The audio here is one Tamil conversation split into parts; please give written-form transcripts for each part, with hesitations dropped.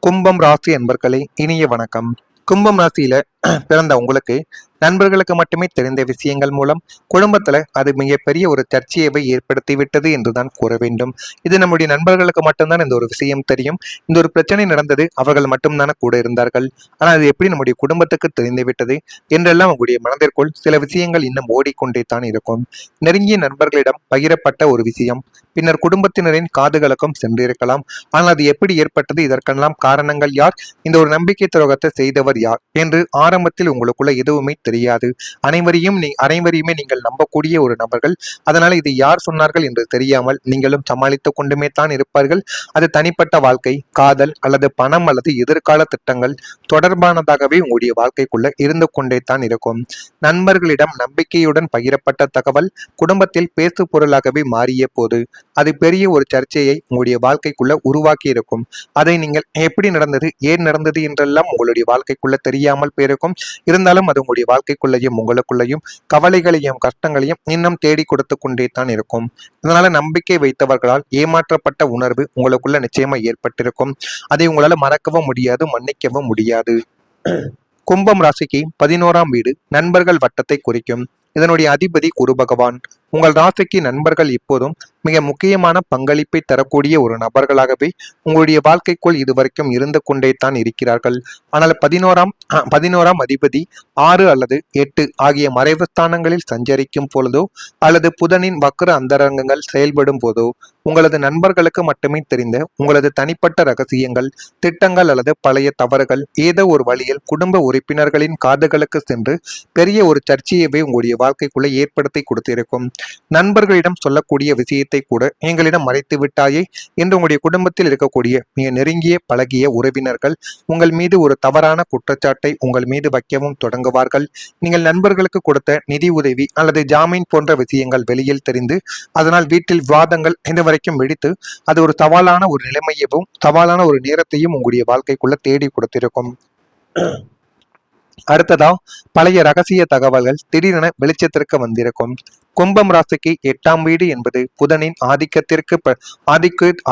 கும்பம் ராசி அன்பர்களே, இனிய வணக்கம். கும்பம் ராசியில பிறந்த உங்களுக்கு நண்பர்களுக்கு மட்டுமே தெரிந்த விஷயங்கள் மூலம் குடும்பத்துல அது மிகப்பெரிய ஒரு சர்ச்சையை ஏற்படுத்தி விட்டது என்றுதான் கூற வேண்டும். இது நம்முடைய நண்பர்களுக்கு மட்டும்தான் இந்த ஒரு விஷயம் தெரியும். இந்த ஒரு பிரச்சனை நடந்தது அவர்கள் மட்டும்தானே கூட இருந்தார்கள், ஆனா அது எப்படி நம்முடைய குடும்பத்துக்கு தெரிந்து விட்டது என்றெல்லாம் உங்களுடைய மனதிற்குள் சில விஷயங்கள் இன்னும் ஓடிக்கொண்டே தான் இருக்கும். நெருங்கிய நண்பர்களிடம் பகிரப்பட்ட ஒரு விஷயம் பின்னர் குடும்பத்தினரின் காதுகளுக்கும் சென்றிருக்கலாம். ஆனால் அது எப்படி ஏற்பட்டது, இதற்கெல்லாம் காரணங்கள் யார், இந்த ஒரு நம்பிக்கை துரோகத்தை செய்தவர் யார் என்று ஆரம்பத்தில் உங்களுக்குள்ள எதுவுமே தெரியாது. அனைவரையுமே நீங்கள் நம்பக்கூடிய ஒரு நபர்கள். அதனால இது யார் சொன்னார்கள் என்று தெரியாமல் நீங்களும் சமாளித்துக் கொண்டுமே தான் இருப்பார்கள். அது தனிப்பட்ட வாழ்க்கை, காதல் அல்லது பணம் அல்லது எதிர்கால திட்டங்கள் தொடர்பானதாகவே உங்களுடைய வாழ்க்கைக்குள்ள இருந்து கொண்டே தான் இருக்கும். நண்பர்களிடம் நம்பிக்கையுடன் பகிரப்பட்ட தகவல் குடும்பத்தில் பேசு பொருளாகவே மாறிய போது அது பெரிய ஒரு சர்ச்சையை உங்களுடைய வாழ்க்கைக்குள்ள உருவாக்கி இருக்கும். அதை நீங்கள் எப்படி நடந்தது, ஏன் நடந்தது என்றெல்லாம் உங்களுடைய வாழ்க்கைக்குள்ள தெரியாமல் போயிருக்கும். இருந்தாலும் அது உங்களுடைய வாழ்க்கைக்குள்ளேயும் உங்களுக்குள்ளேயும் கவலைகளையும் கஷ்டங்களையும் இன்னும் தேடி கொடுத்து கொண்டே தான் இருக்கும். இதனால நம்பிக்கை வைத்தவர்களால் ஏமாற்றப்பட்ட உணர்வு உங்களுக்குள்ள நிச்சயமா ஏற்பட்டிருக்கும். அதை உங்களால மறக்கவும் முடியாது, மன்னிக்கவும் முடியாது. கும்பம் ராசிக்கு 11ஆம் வீடு நண்பர்கள் வட்டத்தை குறிக்கும். இதனுடைய அதிபதி குரு பகவான். உங்கள் ராசிக்கு நண்பர்கள் எப்போதும் மிக முக்கியமான பங்களிப்பை தரக்கூடிய ஒரு நபர்களாகவே உங்களுடைய வாழ்க்கைக்குள் இதுவரைக்கும் இருந்து கொண்டே தான் இருக்கிறார்கள். ஆனால் பதினோராம் அதிபதி 6 அல்லது 8 ஆகிய மறைவு ஸ்தானங்களில் சஞ்சரிக்கும் பொழுதோ அல்லது புதனின் வக்ர அந்தரங்கங்கள் செயல்படும் போதோ உங்களது நண்பர்களுக்கு மட்டுமே தெரிந்த உங்களது தனிப்பட்ட ரகசியங்கள், திட்டங்கள் அல்லது பழைய தவறுகள் ஏதோ ஒரு வழியில் குடும்ப உறுப்பினர்களின் காதுகளுக்கு சென்று பெரிய ஒரு சர்ச்சையவே உங்களுடைய வாழ்க்கைக்குள்ள ஏற்படுத்தி கொடுத்திருக்கும். நண்பர்களிடம் சொல்லக்கூடிய விஷயத்தை கூட எங்களிடம் மறைத்து விட்டாயே என்று உங்களுடைய குடும்பத்தில் இருக்கக்கூடிய மிக நெருங்கிய பழகிய உறவினர்கள் உங்கள் மீது ஒரு தவறான குற்றச்சாட்டை உங்கள் மீது வைக்கவும் தொடங்குவார்கள். நீங்கள் நண்பர்களுக்கு கொடுத்த நிதி உதவி அல்லது ஜாமீன் போன்ற விஷயங்கள் வெளியில் தெரிந்து அதனால் வீட்டில் விவாதங்கள் இதுவரைக்கும் வெடித்து அது ஒரு சவாலான ஒரு நிலைமையவும் சவாலான ஒரு நேரத்தையும் உங்களுடைய வாழ்க்கைக்குள்ள தேடி கொடுத்திருக்கும். அடுத்ததா பழைய ரகசிய தகவல்கள் திடீரென வெளிச்சத்திற்கு வந்திருக்கும். கும்பம் ராசிக்கு 8ஆம் வீடு என்பது புதனின்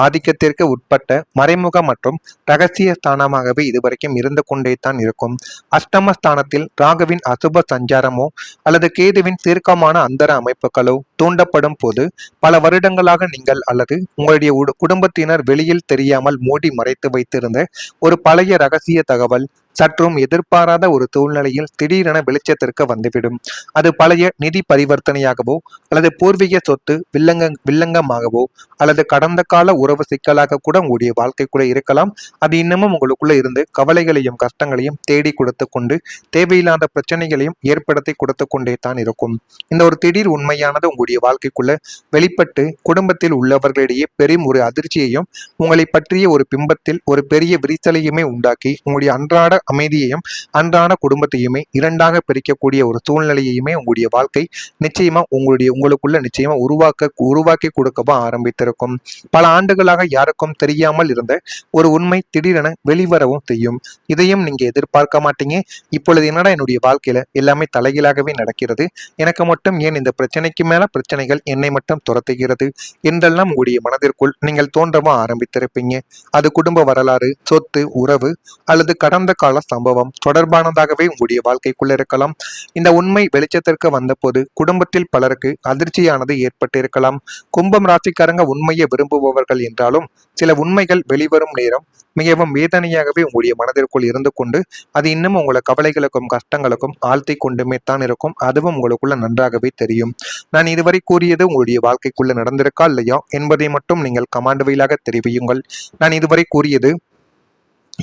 ஆதிக்கத்திற்கு உட்பட்ட மறைமுக மற்றும் ரகசிய ஸ்தானமாகவே இதுவரைக்கும் இருந்து கொண்டே தான் இருக்கும். அஷ்டம ஸ்தானத்தில் ராகுவின் அசுப சஞ்சாரமோ அல்லது கேதுவின் தீர்க்கமான அந்தர அமைப்புகளோ தூண்டப்படும் போது பல வருடங்களாக நீங்கள் அல்லது உங்களுடைய குடும்பத்தினர் வெளியில் தெரியாமல் மூடி மறைத்து வைத்திருந்த ஒரு பழைய ரகசிய தகவல் சற்றும் எதிர்பாராத ஒரு சூழ்நிலையில் திடீரென வெளிச்சத்திற்கு வந்துவிடும். அது பழைய நிதி பரிவர்த்தனையாகவோ அல்லது பூர்வீக சொத்து வில்லங்கமாகவோ அல்லது கடந்த கால உறவு சிக்கலாக கூட உங்களுடைய வாழ்க்கைக்குள்ள இருக்கலாம். அது இன்னமும் உங்களுக்குள்ள இருந்து கவலைகளையும் கஷ்டங்களையும் தேடி கொடுத்து கொண்டு தேவையில்லாத பிரச்சனைகளையும் ஏற்படுத்தி கொடுத்து கொண்டே தான் இருக்கும். இந்த ஒரு திடீர் உண்மையானது உங்களுடைய வாழ்க்கைக்குள்ள வெளிப்பட்டு குடும்பத்தில் உள்ளவர்களிடையே பெரும் ஒரு அதிர்ச்சியையும் உங்களை பற்றிய ஒரு பிம்பத்தில் ஒரு பெரிய விரிசலையுமே உண்டாக்கி உங்களுடைய அன்றாட அமைதியையும் அன்றாட குடும்பத்தையுமே இரண்டாக பிரிக்கக்கூடிய ஒரு சூழ்நிலையுமே உங்களுடைய வாழ்க்கை நிச்சயமா உங்களுக்குள்ள நிச்சயமா உருவாக்கி கொடுக்கவும் ஆரம்பித்திருக்கும். பல ஆண்டுகளாக யாருக்கும் தெரியாமல் இருந்த ஒரு உண்மை திடீரென வெளிவரவும் செய்யும். இதையும் நீங்க எதிர்பார்க்க மாட்டீங்க. இப்பொழுது என்னடா என்னுடைய வாழ்க்கையில எல்லாமே தலைகீழாகவே நடக்கிறது, எனக்கு மட்டும் ஏன் இந்த பிரச்சனைக்கு மேல பிரச்சனைகள் என்னை மட்டும் துரத்துகிறது என்றெல்லாம் உங்களுடைய மனதிற்குள் நீங்கள் தோன்றவும் ஆரம்பித்திருப்பீங்க. அது குடும்ப வரலாறு, சொத்து, உறவு அல்லது கடந்த கால சம்பவம் தொடர்பானதாகவே உங்களுடைய வாழ்க்கைக்குள்ள இருக்கலாம். இந்த உண்மை வெளிச்சத்திற்கு வந்தபோது குடும்பத்தில் பலருக்கு அதிர்ச்சியானது ஏற்பட்டிருக்கலாம். கும்பம் ராசிக்காரங்க உண்மையை விரும்புபவர்கள் என்றாலும் சில உண்மைகள் வெளிவரும் நேரம் மிகவும் வேதனையாகவே உங்களுடைய மனதிற்குள் இருந்து கொண்டு அது இன்னும் உங்களை கவலைகளுக்கும் கஷ்டங்களுக்கும் ஆழ்த்தி கொண்டுமே தான் இருக்கும். அதுவும் உங்களுக்குள்ள நன்றாகவே தெரியும். நான் இதுவரை கூறியது உங்களுடைய வாழ்க்கைக்குள்ள நடந்திருக்கா இல்லையா என்பதை மட்டும் நீங்கள் கமாண்ட் வாயிலாக தெரிவியுங்கள். நான் இதுவரை கூறியது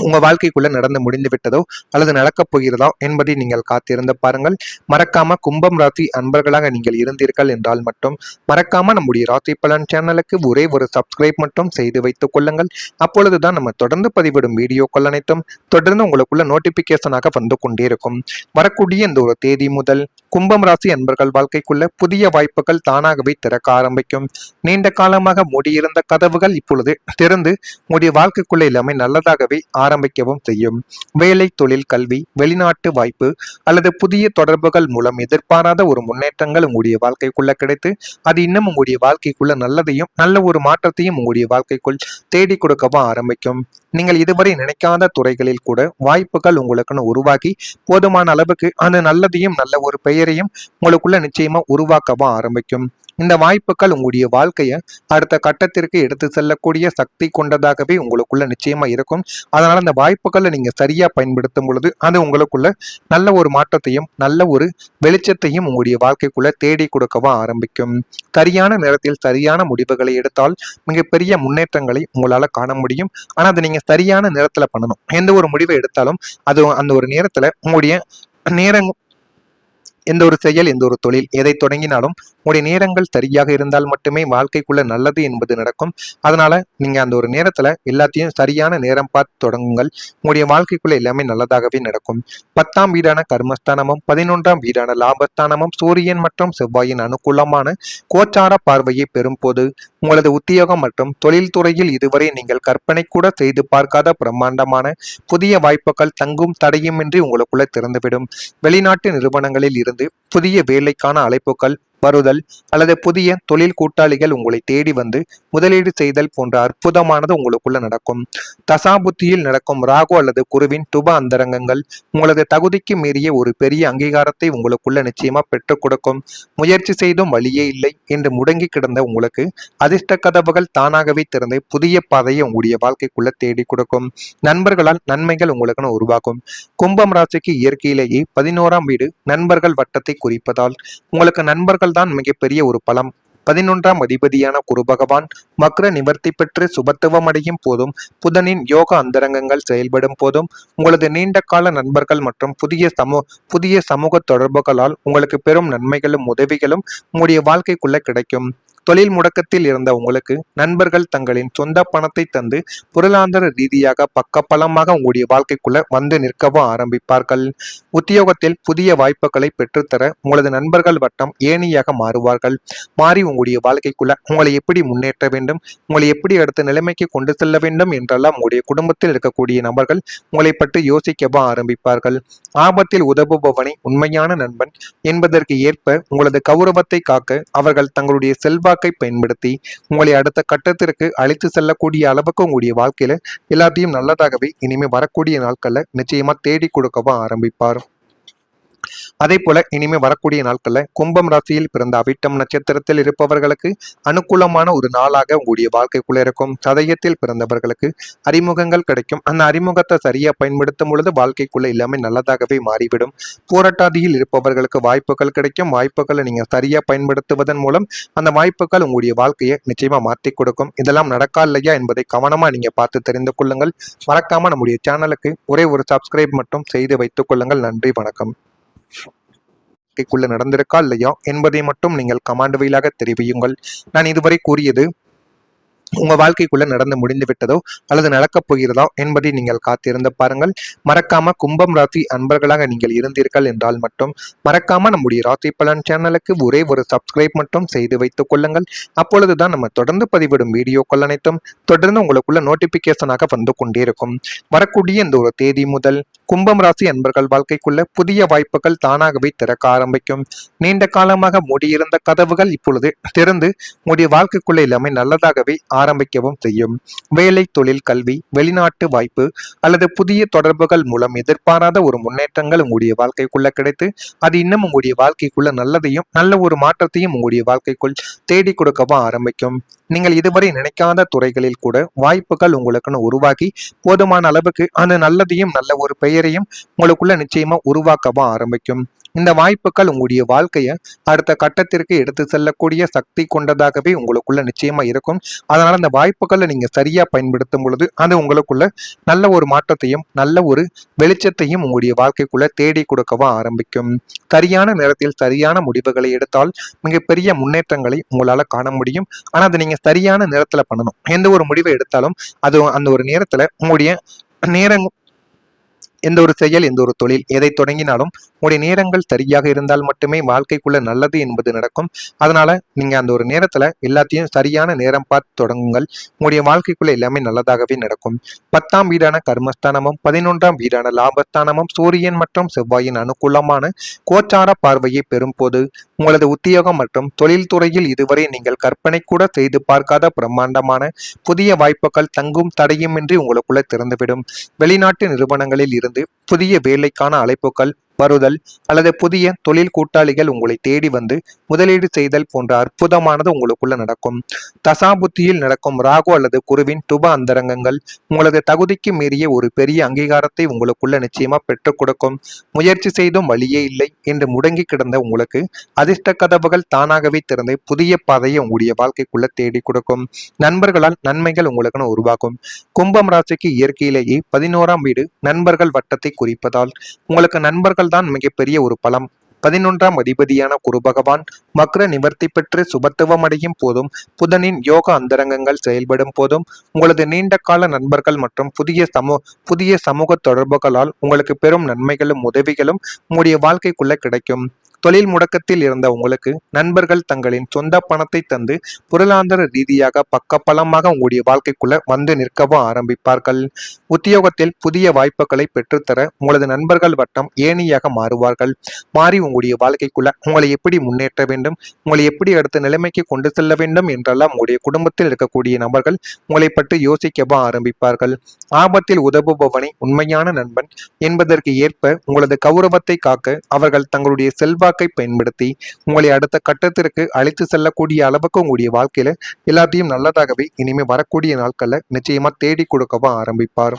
உங்க வாழ்க்கைக்குள்ள நடந்து முடிந்து விட்டதோ அல்லது நடக்கப் போகிறதா என்பதை நீங்கள் காத்திருந்து பாருங்கள். மறக்காம கும்பம் ராசி அன்பர்களாக நீங்கள் இருந்தீர்கள் என்றால் மட்டும் மறக்காம நம்முடைய ராசி பலன் சேனலுக்கு ஒரே ஒரு சப்ஸ்கிரைப் மட்டும் செய்து வைத்துக் கொள்ளுங்கள். அப்பொழுதுதான் நம்ம தொடர்ந்து பதிவிடும் வீடியோக்கள் அனைத்தும் தொடர்ந்து உங்களுக்குள்ள நோட்டிபிகேஷனாக வந்து கொண்டே இருக்கும். வரக்கூடிய இந்த ஒரு தேதி முதல் கும்பம் ராசி அன்பர்கள் வாழ்க்கைக்குள்ள புதிய வாய்ப்புகள் தானாகவே திறக்க ஆரம்பிக்கும். நீண்ட காலமாக மூடியிருந்த கதவுகள் இப்பொழுது திறந்து உங்களுடைய வாழ்க்கைக்குள்ள எல்லாமே நல்லதாகவே ஆரம்பிக்கவும் செய்யும். வேலை, தொழில், கல்வி, வெளிநாட்டு வாய்ப்பு அல்லது புதிய தொடர்புகள் மூலம் எதிர்பாராத ஒரு முன்னேற்றங்கள் உங்களுடைய வாழ்க்கைக்குள்ள கிடைத்து அது இன்னும் உங்களுடைய வாழ்க்கைக்குள்ள நல்லதையும் நல்ல ஒரு மாற்றத்தையும் உங்களுடைய வாழ்க்கைக்குள் தேடி கொடுக்கவும் ஆரம்பிக்கும். நீங்கள் இதுவரை நினைக்காத துறைகளில் கூட வாய்ப்புகள் உங்களுக்குன்னு உருவாகி போதுமான அளவுக்கு அந்த நல்லதையும் நல்ல ஒரு பெயரையும் உங்களுக்குள்ள நிச்சயமா உருவாக்கவும் ஆரம்பிக்கும். இந்த வாய்ப்புகள் உங்களுடைய வாழ்க்கைய அடுத்த கட்டத்திற்கு எடுத்து செல்லக்கூடிய சக்தி கொண்டதாகவே உங்களுக்குள்ள நிச்சயமா இருக்கும். அதனால அந்த வாய்ப்புகளை நீங்க சரியா பயன்படுத்தும் பொழுது அது உங்களுக்குள்ள நல்ல ஒரு மாற்றத்தையும் நல்ல ஒரு வெளிச்சத்தையும் உங்களுடைய வாழ்க்கைக்குள்ள தேடி கொடுக்கவும் ஆரம்பிக்கும். சரியான நேரத்தில் சரியான முடிவுகளை எடுத்தால் மிகப்பெரிய முன்னேற்றங்களை உங்களால காண முடியும். ஆனா அதை நீங்க சரியான நேரத்துல பண்ணணும். எந்த ஒரு முடிவை எடுத்தாலும் அது அந்த ஒரு நேரத்துல உங்களுடைய நேரம், எந்த ஒரு செயல், எந்த ஒரு தொழில், எதை தொடங்கினாலும் உங்களுடைய நேரங்கள் சரியாக இருந்தால் மட்டுமே வாழ்க்கைக்குள்ள நல்லது என்பது நடக்கும். அதனால நீங்க அந்த ஒரு நேரத்துல எல்லாத்தையும் சரியான நேரம் பார்த்து தொடங்குங்கள். உங்களுடைய வாழ்க்கைக்குள்ள எல்லாமே நல்லதாகவே நடக்கும். 10ஆம் வீடான கர்மஸ்தானமும் 11ஆம் வீடான லாபஸ்தானமும் சூரியன் மற்றும் செவ்வாயின் அனுகூலமான கோச்சார பார்வையை பெறும் போது உங்களது உத்தியோகம் மற்றும் தொழில் துறையில் இதுவரை நீங்கள் கற்பனை கூட செய்து பார்க்காத பிரம்மாண்டமான புதிய வாய்ப்புகள் தங்கும் தடையுமின்றி உங்களுக்குள்ள திறந்துவிடும். வெளிநாட்டு நிறுவனங்களில் இருந்து புதிய வேலைக்கான அழைப்புகள் வருதல் அல்லது புதிய தொழில் கூட்டாளிகள் உங்களை தேடி வந்து முதலீடு செய்தல் போன்ற அற்புதமானது உங்களுக்குள்ள நடக்கும். தசாபுத்தியில் நடக்கும் ராகு அல்லது குருவின் துப அந்தரங்கங்கள் உங்களது தகுதிக்கு மீறிய ஒரு பெரிய அங்கீகாரத்தை உங்களுக்குள்ள நிச்சயமா பெற்றுக் கொடுக்கும். முயற்சி செய்தும் வழியே இல்லை என்று முடங்கி கிடந்த உங்களுக்கு அதிர்ஷ்ட கதவுகள் தானாகவே திறந்து புதிய பாதையை உங்களுடைய வாழ்க்கைக்குள்ள தேடி கொடுக்கும். நண்பர்களால் நன்மைகள் உங்களுக்குன்னு உருவாகும். கும்பம் ராசிக்கு இயற்கையிலேயே 11ஆம் வீடு நண்பர்கள் வட்டத்தை குறிப்பதால் உங்களுக்கு நண்பர்கள் தான் மிகப்பெரிய ஒரு பலம். 11ஆம் அதிபதியான குரு பகவான் வக்ர நிவர்த்தி பெற்று சுபத்துவம் அடையும் போதும் புதனின் யோக அந்தரங்கங்கள் செயல்படும் போதும் உங்களது நீண்ட கால நண்பர்கள் மற்றும் புதிய சமூக தொடர்புகளால் உங்களுக்கு பெரும் நன்மைகளும் உதவிகளும் உங்களுடைய வாழ்க்கைக்குள்ள கிடைக்கும். தொழில் முடக்கத்தில் இருந்த உங்களுக்கு நண்பர்கள் தங்களின் சொந்த பணத்தை தந்து பொருளாதார ரீதியாக பக்கபலமாக உங்களுடைய வாழ்க்கைக்குள்ள வந்து நிற்கவும் ஆரம்பிப்பார்கள். உத்தியோகத்தில் புதிய வாய்ப்புகளை பெற்றுத்தர உங்களது நண்பர்கள் வட்டம் ஏணியாக மாறுவார்கள். மாறி உங்களுடைய வாழ்க்கைக்குள்ள உங்களை எப்படி முன்னேற்ற வேண்டும், உங்களை எப்படி அடுத்த நிலைமைக்கு கொண்டு செல்ல வேண்டும் என்றெல்லாம் உங்களுடைய குடும்பத்தில் இருக்கக்கூடிய நபர்கள் உங்களை பற்றி யோசிக்கவும் ஆரம்பிப்பார்கள். ஆபத்தில் உதவுபவனை உண்மையான நண்பன் என்பதற்கு ஏற்ப உங்களது கௌரவத்தை காக்க அவர்கள் தங்களுடைய செல்வாக்கை பயன்படுத்தி உங்களை அடுத்த கட்டத்திற்கு அழைத்து செல்லக்கூடிய அளவுக்கு உங்களுடைய வாழ்க்கையில எல்லாத்தையும் நல்லதாகவே இனிமே வரக்கூடிய நாட்கள்ல நிச்சயமா தேடி கொடுக்கவும் ஆரம்பிப்பார். அதே போல இனிமே வரக்கூடிய நாட்கள்ல கும்பம் ராசியில் பிறந்த அவிட்டம் நட்சத்திரத்தில் இருப்பவர்களுக்கு அனுகூலமான ஒரு நாளாக உங்களுடைய வாழ்க்கைக்குள்ள இருக்கும். சதயத்தில் பிறந்தவர்களுக்கு அறிமுகங்கள் கிடைக்கும். அந்த அறிமுகத்தை சரியா பயன்படுத்தும் பொழுது வாழ்க்கைக்குள்ள எல்லாமே நல்லதாகவே மாறிவிடும். போராட்டாதியில் இருப்பவர்களுக்கு வாய்ப்புகள் கிடைக்கும். வாய்ப்புகளை நீங்க சரியா பயன்படுத்துவதன் மூலம் அந்த வாய்ப்புகள் உங்களுடைய வாழ்க்கையை நிச்சயமா மாற்றி கொடுக்கும். இதெல்லாம் நடக்கா இல்லையா என்பதை கவனமா நீங்க பார்த்து தெரிந்து கொள்ளுங்கள். மறக்காம நம்முடைய சேனலுக்கு ஒரே ஒரு சப்ஸ்கிரைப் மட்டும் செய்து வைத்துக் கொள்ளுங்கள். நன்றி, வணக்கம். வாழ்க்கைக்குள்ள நடந்திருக்கா இல்லையா என்பதை மட்டும் நீங்கள் கமாண்ட் வாயிலாக தெரிவியுங்கள். நான் இதுவரை கூறியது உங்க வாழ்க்கைக்குள்ள நடந்து முடிந்து விட்டதோ அல்லது நடக்கப் போகிறதா என்பதை நீங்கள் காத்திருந்து பாருங்கள். மறக்காம கும்பம் ராசி அன்பர்களாக நீங்கள் இருந்தீர்கள் என்றால் மட்டும் மறக்காம நம்முடைய ராசி பலன் சேனலுக்கு ஒரே ஒரு சப்ஸ்கிரைப் மட்டும் செய்து வைத்துக் கொள்ளுங்கள். அப்பொழுதுதான் நம்ம தொடர்ந்து பதிவிடும் வீடியோக்கள் அனைத்தும் தொடர்ந்து உங்களுக்குள்ள நோட்டிபிகேஷனாக வந்து கொண்டே இருக்கும். வரக்கூடிய இந்த ஒரு தேதி முதல் கும்பம் ராசி அன்பர்கள் வாழ்க்கைக்குள்ள புதிய வாய்ப்புகள் தானாகவே திறக்க ஆரம்பிக்கும். நீண்ட காலமாக மூடியிருந்த கதவுகள் இப்பொழுது திறந்து உங்களுடைய வாழ்க்கைக்குள்ள எல்லாமே நல்லதாகவே ஆரம்பிக்கவும் செய்யும். வேலை, தொழில், கல்வி, வெளிநாட்டு வாய்ப்பு அல்லது புதிய தொடர்புகள் மூலம் எதிர்பாராத ஒரு முன்னேற்றங்கள் உங்களுடைய வாழ்க்கைக்குள்ள கிடைத்து அது இன்னும் உங்களுடைய வாழ்க்கைக்குள்ள நல்லதையும் நல்ல ஒரு மாற்றத்தையும் உங்களுடைய வாழ்க்கைக்குள் தேடி கொடுக்கவும் ஆரம்பிக்கும். நீங்கள் இதுவரை நினைக்காத துறைகளில் கூட வாய்ப்புகள் உங்களுக்குன்னு உருவாகி போதுமான அளவுக்கு அந்த நல்லதையும் நல்ல ஒரு பெயரையும் உங்களுக்குள்ள நிச்சயமா உருவாக்கவும் ஆரம்பிக்கும். இந்த வாய்ப்புகள் உங்களுடைய வாழ்க்கைய அடுத்த கட்டத்திற்கு எடுத்து செல்லக்கூடிய சக்தி கொண்டதாகவே உங்களுக்குள்ள நிச்சயமா இருக்கும். அதனால அந்த வாய்ப்புகளை நீங்க சரியா பயன்படுத்தும் பொழுது அது உங்களுக்குள்ள நல்ல ஒரு மாற்றத்தையும் நல்ல ஒரு வெளிச்சத்தையும் உங்களுடைய வாழ்க்கைக்குள்ள தேடி கொடுக்கவும் ஆரம்பிக்கும். சரியான நேரத்தில் சரியான முடிவுகளை எடுத்தால் மிகப்பெரிய முன்னேற்றங்களை உங்களால காண முடியும். ஆனா அதை நீங்க சரியான நேரத்துல பண்ணணும். எந்த ஒரு முடிவை எடுத்தாலும் அது அந்த ஒரு நேரத்துல உங்களுடைய நேரம், எந்த ஒரு செயல், எந்த ஒரு தொழில், எதை தொடங்கினாலும் உங்களுடைய நேரங்கள் சரியாக இருந்தால் மட்டுமே வாழ்க்கைக்குள்ள நல்லது என்பது நடக்கும். அதனால நீங்க அந்த ஒரு நேரத்துல எல்லாத்தையும் சரியான நேரம் பார்த்து தொடங்குங்கள். உங்களுடைய வாழ்க்கைக்குள்ள எல்லாமே நல்லதாகவே நடக்கும். 10ஆம் வீடான கர்மஸ்தானமும் 11ஆம் வீடான லாபஸ்தானமும் சூரியன் மற்றும் செவ்வாயின் அனுகூலமான கோச்சார பார்வையை பெறும் போது உங்களது உத்தியோகம் மற்றும் தொழில் துறையில் இதுவரை நீங்கள் கற்பனை கூட செய்து பார்க்காத பிரம்மாண்டமான புதிய வாய்ப்புகள் தங்கும் தடையுமின்றி உங்களுக்குள்ள திறந்துவிடும். வெளிநாட்டு நிறுவனங்களில் இருந்து புதிய வேலைக்கான அழைப்புகள் வருதல் அல்லது புதிய தொழில் கூட்டாளிகள் உங்களை தேடி வந்து முதலீடு செய்தல் போன்ற அற்புதமானது உங்களுக்குள்ள நடக்கும். தசாபுத்தியில் நடக்கும் ராகு அல்லது குருவின் துப அந்தரங்கங்கள் உங்களது தகுதிக்கு மீறிய ஒரு பெரிய அங்கீகாரத்தை உங்களுக்குள்ள நிச்சயமா பெற்றுக் கொடுக்கும். முயற்சி செய்தும் வழியே இல்லை என்று முடங்கி கிடந்த உங்களுக்கு அதிர்ஷ்ட கதவுகள் தானாகவே திறந்து புதிய பாதையை உங்களுடைய வாழ்க்கைக்குள்ள தேடி கொடுக்கும். நண்பர்களால் நன்மைகள் உங்களுக்குன்னு உருவாகும். கும்பம் ராசிக்கு இயற்கையிலேயே 11ஆம் வீடு நண்பர்கள் வட்டத்தை குறிப்பதால் உங்களுக்கு நண்பர்கள் தான் மிகப்பெரிய ஒரு பலம். 11ஆம் அதிபதியான குரு பகவான் மக்ர நிவர்த்தி பெற்று சுபத்துவம் அடையும் போதும் புதனின் யோக அந்தரங்கங்கள் செயல்படும் போதும் உங்களது நீண்ட கால நண்பர்கள் மற்றும் புதிய சமூக தொடர்புகளால் உங்களுக்கு பெரும் நன்மைகளும் உதவிகளும் உங்களுடைய வாழ்க்கைக்குள்ள கிடைக்கும். தொழில் முடக்கத்தில் இருந்த உங்களுக்கு நண்பர்கள் தங்களின் சொந்த பணத்தை தந்து பொருளாதார ரீதியாக பக்கபலமாக உங்களுடைய வாழ்க்கைக்குள்ள வந்து நிற்கவும் ஆரம்பிப்பார்கள். உத்தியோகத்தில் புதிய வாய்ப்புகளை பெற்றுத்தர உங்களது நண்பர்கள் வட்டம் ஏணியாக மாறுவார்கள். மாறி உங்களுடைய வாழ்க்கைக்குள்ள உங்களை எப்படி முன்னேற்ற வேண்டும், உங்களை எப்படி அடுத்த நிலைமைக்கு கொண்டு செல்ல வேண்டும் என்றெல்லாம் உங்களுடைய குடும்பத்தில் இருக்கக்கூடிய நபர்கள் உங்களை பற்றி யோசிக்கவும் ஆரம்பிப்பார்கள். ஆபத்தில் உதவுபவனை உண்மையான நண்பன் என்பதற்கு ஏற்ப உங்களது கௌரவத்தை காக்க அவர்கள் தங்களுடைய செல்வாக்கை பயன்படுத்தி உங்களை அடுத்த கட்டத்திற்கு அழைத்து செல்லக்கூடிய அளவுக்கு உங்களுடைய வாழ்க்கையில எல்லாத்தையும் நல்லதாகவே இனிமே வரக்கூடிய நாட்கள்ல நிச்சயமா தேடி கொடுக்கவும் ஆரம்பிப்பார்.